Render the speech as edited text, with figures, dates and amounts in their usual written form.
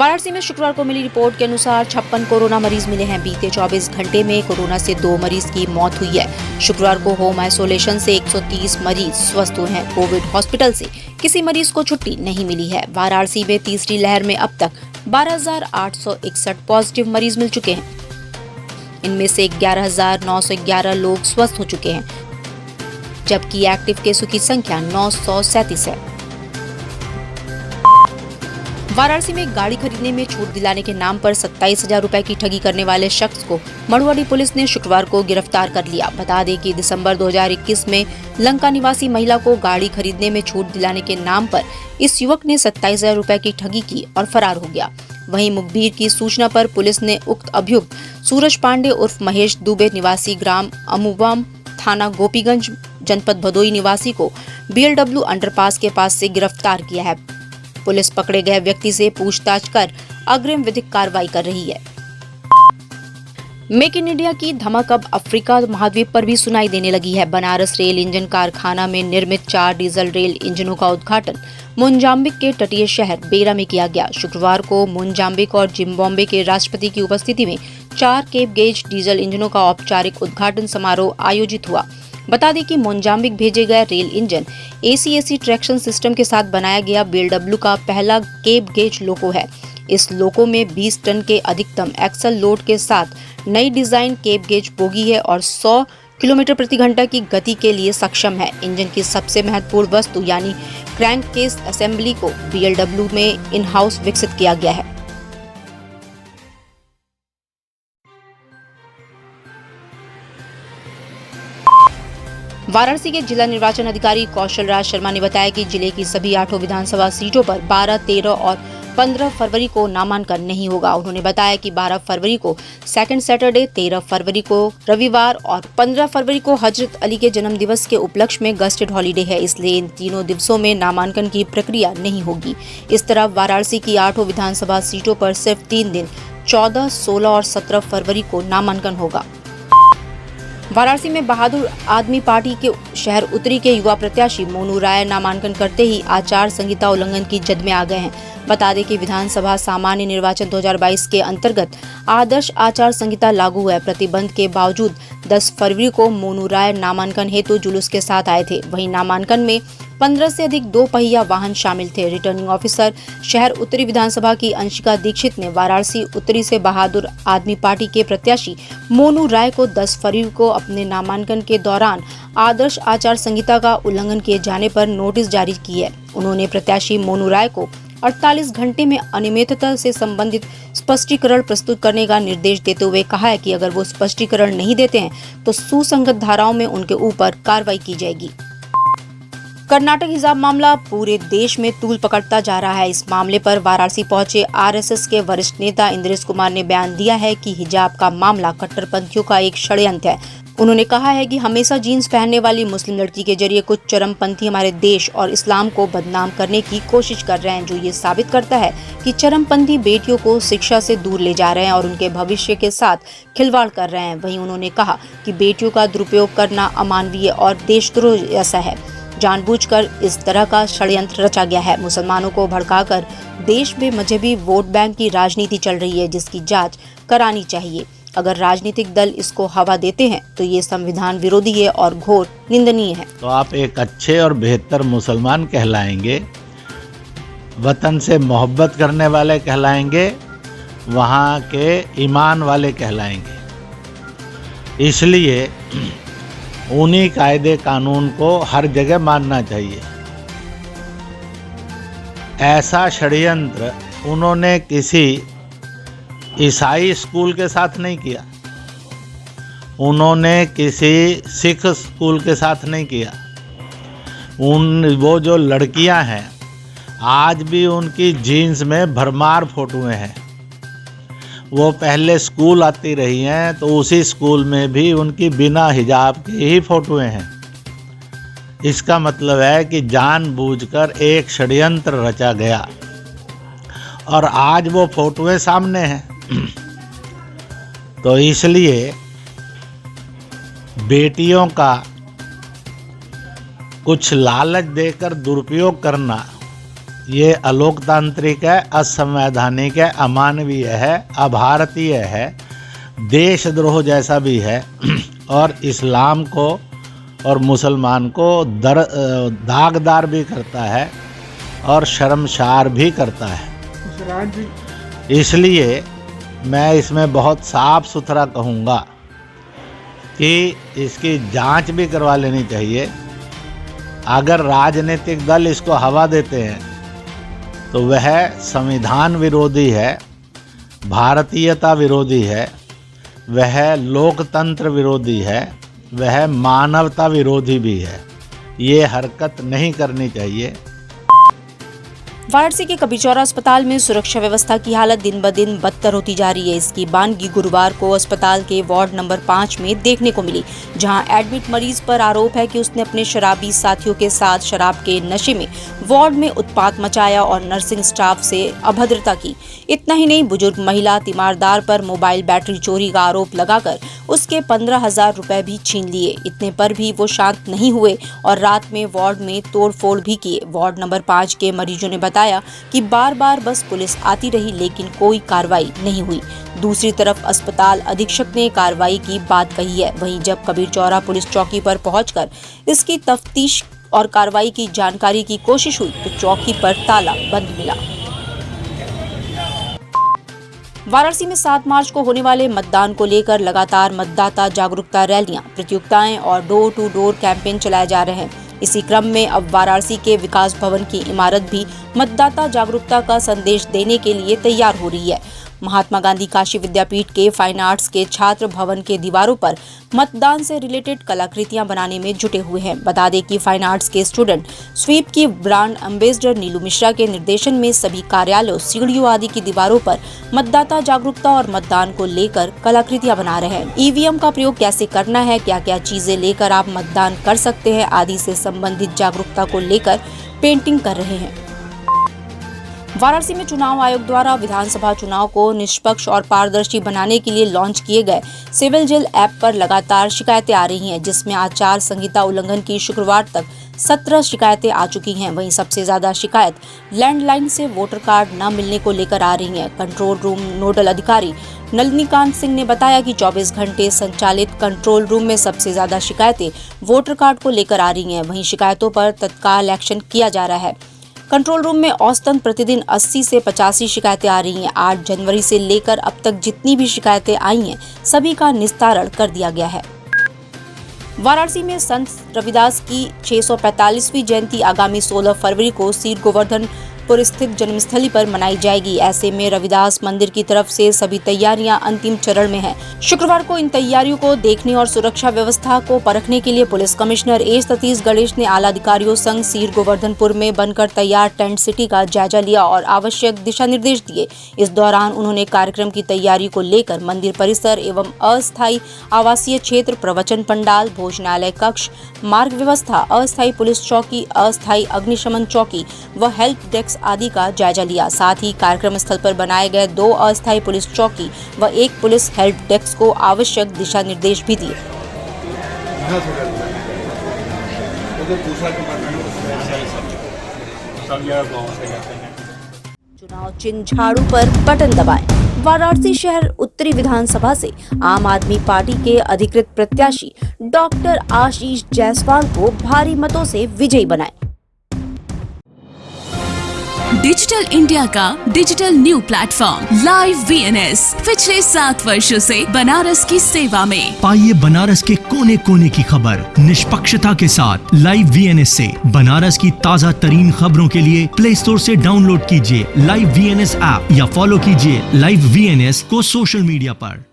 वाराणसी में शुक्रवार को मिली रिपोर्ट के अनुसार 56 कोरोना मरीज मिले हैं। बीते 24 घंटे में कोरोना से 2 मरीज की मौत हुई है। शुक्रवार को होम आइसोलेशन से 130 मरीज स्वस्थ हुए हैं। कोविड हॉस्पिटल से किसी मरीज को छुट्टी नहीं मिली है। वाराणसी में तीसरी लहर में अब तक 12,861 पॉजिटिव मरीज मिल चुके हैं। इनमें से 11,911 लोग स्वस्थ हो चुके हैं, जबकि एक्टिव केसों की संख्या 937 है। वाराणसी में गाड़ी खरीदने में छूट दिलाने के नाम पर 27,000 रुपए की ठगी करने वाले शख्स को मड़ुआडी पुलिस ने शुक्रवार को गिरफ्तार कर लिया। बता दें कि दिसंबर 2021 में लंका निवासी महिला को गाड़ी खरीदने में छूट दिलाने के नाम पर इस युवक ने 27,000 रुपए की ठगी की और फरार हो गया। वहीं मुखबिर की सूचना पर पुलिस ने उक्त अभियुक्त सूरज पांडे उर्फ महेश दुबे निवासी ग्राम अमुवाम थाना गोपीगंज जनपद भदोई निवासी को BLW अंडरपास के पास से गिरफ्तार किया है। पुलिस पकड़े गए व्यक्ति से पूछताछ कर अग्रिम विधिक कार्रवाई कर रही है। मेक इन इंडिया की धमक अब अफ्रीका महाद्वीप पर भी सुनाई देने लगी है। बनारस रेल इंजन कारखाना में निर्मित 4 डीजल रेल इंजनों का उद्घाटन मोजाम्बिक के तटीय शहर बेरा में किया गया। शुक्रवार को मोजाम्बिक और जिम्बाब्वे के राष्ट्रपति की उपस्थिति में 4 केप गेज डीजल इंजनों का औपचारिक उद्घाटन समारोह आयोजित हुआ। बता दें कि मोजाम्बिक भेजे गए rail engine AC traction system के साथ बनाया गया BLW का पहला केप गेज लोको है। इस लोको में 20 टन के अधिकतम एक्सल लोड के साथ नई डिजाइन केप गेज बोगी है और 100 किलोमीटर प्रति घंटा की गति के लिए सक्षम है। इंजन की सबसे महत्वपूर्ण वस्तु यानी क्रैंक केस असेंबली को BLW में इन हाउस विकसित किया गया है। वाराणसी के जिला निर्वाचन अधिकारी कौशल राज शर्मा ने बताया कि जिले की सभी 8 विधानसभा सीटों पर 12, 13 और 15 फरवरी को नामांकन नहीं होगा। उन्होंने बताया कि 12 फरवरी को सेकंड सैटरडे, 13 फरवरी को रविवार और 15 फरवरी को हजरत अली के जन्म दिवस के उपलक्ष्य में गस्टेड हॉलीडे है, इसलिए इन तीनों दिवसों में नामांकन की प्रक्रिया नहीं होगी। इस तरह वाराणसी की 8 विधानसभा सीटों पर सिर्फ 3 दिन 14, 16 और 17 फरवरी को नामांकन होगा। वाराणसी में बहादुर आदमी पार्टी के शहर उत्तरी के युवा प्रत्याशी मोनू राय नामांकन करते ही आचार संहिता उल्लंघन की जद में आ गए हैं। बता दें कि विधानसभा सामान्य निर्वाचन 2022 के अंतर्गत आदर्श आचार संहिता लागू है। प्रतिबंध के बावजूद 10 फरवरी को मोनू राय नामांकन हेतु जुलूस के साथ आए थे। वहीं नामांकन में 15 से अधिक 2 पहिया वाहन शामिल थे। रिटर्निंग ऑफिसर शहर उत्तरी विधानसभा की अंशिका दीक्षित ने वाराणसी उत्तरी से बहादुर आदमी पार्टी के प्रत्याशी मोनू राय को 10 फरवरी को अपने नामांकन के दौरान आदर्श आचार संहिता का उल्लंघन किए जाने पर नोटिस जारी की है। उन्होंने प्रत्याशी मोनू राय को 48 घंटे में अनियमितता से संबंधित स्पष्टीकरण प्रस्तुत करने का निर्देश देते हुए कहा है कि अगर वो स्पष्टीकरण नहीं देते हैं तो सुसंगत धाराओं में उनके ऊपर कार्रवाई की जाएगी। कर्नाटक हिजाब मामला पूरे देश में तूल पकड़ता जा रहा है। इस मामले पर वाराणसी पहुंचे RSS के वरिष्ठ नेता इंद्रेश कुमार ने बयान दिया है कि हिजाब का मामला कट्टरपंथियों का एक षड्यंत्र है। उन्होंने कहा है कि हमेशा जीन्स पहनने वाली मुस्लिम लड़की के जरिए कुछ चरमपंथी हमारे देश और इस्लाम को बदनाम करने की कोशिश कर रहे हैं, जो ये साबित करता है कि चरमपंथी बेटियों को शिक्षा से दूर ले जा रहे हैं और उनके भविष्य के साथ खिलवाड़ कर रहे हैं। वहीं उन्होंने कहा कि बेटियों का दुरुपयोग करना अमानवीय और देशद्रोह जैसा है। जानबूझकर इस तरह का षड्यंत्र रचा गया है। मुसलमानों को भड़काकर देश में मजहबी वोट बैंक की राजनीति चल रही है, जिसकी जांच करानी चाहिए। अगर राजनीतिक दल इसको हवा देते हैं तो ये संविधान विरोधी है और घोर निंदनीय है। तो आप एक अच्छे और बेहतर मुसलमान कहलाएंगे, वतन से मोहब्बत करने वाले कहलाएंगे, वहाँ के ईमान वाले कहलाएंगे। इसलिए उन्हीं कायदे कानून को हर जगह मानना चाहिए। ऐसा षड्यंत्र उन्होंने किसी ईसाई स्कूल के साथ नहीं किया, उन्होंने किसी सिख स्कूल के साथ नहीं किया। वो जो लड़कियां हैं आज भी उनकी जीन्स में भरमार फोटोएं हैं। वो पहले स्कूल आती रही हैं तो उसी स्कूल में भी उनकी बिना हिजाब की ही फोटोएं हैं। इसका मतलब है कि जानबूझकर एक षड्यंत्र रचा गया और आज वो फोटोएं सामने हैं। तो इसलिए बेटियों का कुछ लालच देकर दुरुपयोग करना ये अलोकतांत्रिक है, असंवैधानिक है, अमानवीय है, अभारतीय है, देशद्रोह जैसा भी है और इस्लाम को और मुसलमान को दागदार भी करता है और शर्मसार भी करता है। इसलिए मैं इसमें बहुत साफ सुथरा कहूँगा कि इसकी जांच भी करवा लेनी चाहिए। अगर राजनीतिक दल इसको हवा देते हैं तो वह संविधान विरोधी है, भारतीयता विरोधी है, वह लोकतंत्र विरोधी है, वह मानवता विरोधी भी है। ये हरकत नहीं करनी चाहिए। वाराणसी के कबीरचौरा अस्पताल में सुरक्षा व्यवस्था की हालत दिन ब दिन बदतर होती जा रही है। इसकी बानगी गुरुवार को अस्पताल के वार्ड नंबर 5 में देखने को मिली, जहां एडमिट मरीज पर आरोप है कि उसने अपने शराबी साथियों के साथ शराब के नशे में वार्ड में उत्पात मचाया और नर्सिंग स्टाफ से अभद्रता की। इतना ही नहीं, बुजुर्ग महिला तीमारदार पर मोबाइल बैटरी चोरी का आरोप लगाकर उसके 15,000 रुपए भी छीन लिए। इतने पर भी वो शांत नहीं हुए और रात में वार्ड में तोड़फोड़ भी किए। वार्ड नंबर 5 के मरीजों ने बताया कि बार बार बस पुलिस आती रही लेकिन कोई कार्रवाई नहीं हुई। दूसरी तरफ अस्पताल अधीक्षक ने कार्रवाई की बात कही है। वहीं जब कबीरचौरा पुलिस चौकी पर पहुंचकर इसकी तफ्तीश और कार्रवाई की जानकारी की कोशिश हुई तो चौकी पर ताला बंद मिला। वाराणसी में 7 मार्च को होने वाले मतदान को लेकर लगातार मतदाता जागरूकता रैलियां, प्रतियोगिताएं और डोर टू डोर कैंपेन चलाए जा रहे हैं। इसी क्रम में अब वाराणसी के विकास भवन की इमारत भी मतदाता जागरूकता का संदेश देने के लिए तैयार हो रही है। महात्मा गांधी काशी विद्यापीठ के फाइन आर्ट्स के छात्र भवन के दीवारों पर मतदान से रिलेटेड कलाकृतियां बनाने में जुटे हुए हैं। बता दें कि फाइन आर्ट्स के स्टूडेंट स्वीप की ब्रांड एम्बेसडर नीलू मिश्रा के निर्देशन में सभी कार्यालयों, सीढ़ियों आदि की दीवारों पर मतदाता जागरूकता और मतदान को लेकर कलाकृतियां बना रहे हैं। ईवीएम का प्रयोग कैसे करना है, क्या क्या चीजें लेकर आप मतदान कर सकते हैं आदि से संबंधित जागरूकता को लेकर पेंटिंग कर रहे हैं। वाराणसी में चुनाव आयोग द्वारा विधानसभा चुनाव को निष्पक्ष और पारदर्शी बनाने के लिए लॉन्च किए गए सिविल जेल ऐप पर लगातार शिकायतें आ रही हैं, जिसमें आचार संहिता उल्लंघन की शुक्रवार तक 17 शिकायतें आ चुकी हैं। वहीं सबसे ज्यादा शिकायत लैंडलाइन से वोटर कार्ड न मिलने को लेकर आ रही हैं। कंट्रोल रूम नोडल अधिकारी नलिनीकांत सिंह ने बताया कि 24 घंटे संचालित कंट्रोल रूम में सबसे ज्यादा शिकायतें वोटर कार्ड को लेकर आ रही हैं। वहीं शिकायतों पर तत्काल एक्शन किया जा रहा है। कंट्रोल रूम में औसतन प्रतिदिन 80 से 85 शिकायतें आ रही हैं। 8 जनवरी से लेकर अब तक जितनी भी शिकायतें आई हैं, सभी का निस्तारण कर दिया गया है। वाराणसी में संत रविदास की 645वीं जयंती आगामी 16 फरवरी को सीर गोवर्धनपुर स्थित जन्मस्थली पर मनाई जाएगी। ऐसे में रविदास मंदिर की तरफ से सभी तैयारियां अंतिम चरण में हैं। शुक्रवार को इन तैयारियों को देखने और सुरक्षा व्यवस्था को परखने के लिए पुलिस कमिश्नर ए सतीश गणेश ने आला अधिकारियों संग सीर गोवर्धनपुर में बनकर तैयार टेंट सिटी का जायजा लिया और आवश्यक दिशा निर्देश दिए। इस दौरान उन्होंने कार्यक्रम की तैयारी को लेकर मंदिर परिसर एवं अस्थायी आवासीय क्षेत्र, प्रवचन पंडाल, भोजनालय कक्ष, मार्ग व्यवस्था, अस्थायी पुलिस चौकी, अस्थायी अग्निशमन चौकी व हेल्प डेस्क आदि का जायजा लिया। साथ ही कार्यक्रम स्थल पर बनाए गए 2 अस्थायी पुलिस चौकी व 1 पुलिस हेल्प डेस्क को आवश्यक दिशा निर्देश भी दिए। चुनाव चिन्ह झाड़ू पर बटन दबाएं। वाराणसी शहर उत्तरी विधानसभा से आम आदमी पार्टी के अधिकृत प्रत्याशी डॉक्टर आशीष जायसवाल को भारी मतों से विजयी बनाएं। डिजिटल इंडिया का digital new platform live VNS पिछले 7 वर्षों से बनारस की सेवा में। पाइए बनारस के कोने कोने की खबर निष्पक्षता के साथ। लाइव वीएनएस से बनारस की ताज़ा तरीन खबरों के लिए प्ले स्टोर से डाउनलोड कीजिए लाइव वीएनएस ऐप या फॉलो कीजिए लाइव वीएनएस को सोशल मीडिया पर।